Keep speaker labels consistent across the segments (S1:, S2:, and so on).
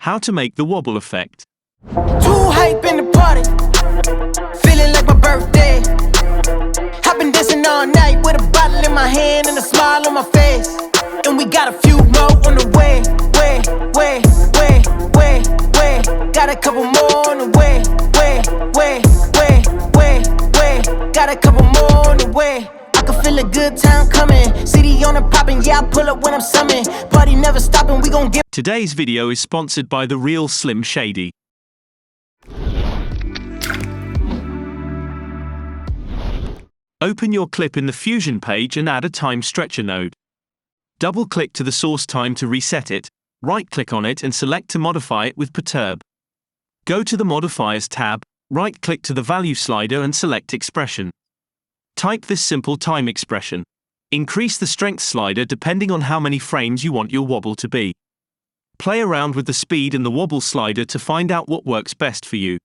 S1: How to make the wobble effect.
S2: Too hype in the party, feeling like my birthday. I've been dancing all night with a bottle in my hand and a smile on my face. And we got a few more on the way, got a couple more on the way, got a couple more on the way. I can feel a good time coming, CD on and popping, yeah I pull up when I'm summoned. Party never stopping, we gon' get.
S1: Today's video is sponsored by the real Slim Shady. Open your clip in the Fusion page and add a time stretcher node. Double-click to the source time to reset it, right-click on it and select to modify it with Perturb. Go to the Modifiers tab, right-click to the Value slider and select Expression. Type this simple time expression. Increase the strength slider depending on how many frames you want your wobble to be. Play around with the speed and the wobble slider to find out what works best for you.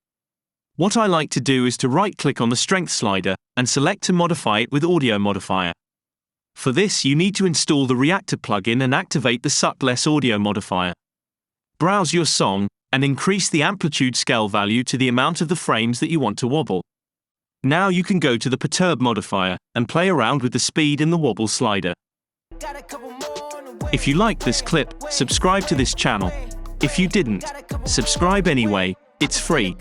S1: What I like to do is to right-click on the strength slider and select to modify it with Audio Modifier. For this, you need to install the Reactor plugin and activate the Suckless Audio Modifier. Browse your song and increase the amplitude scale value to the amount of the frames that you want to wobble. Now you can go to the Perturb modifier and play around with the speed in the wobble slider. If you liked this clip, subscribe to this channel. If you didn't, subscribe anyway, it's free.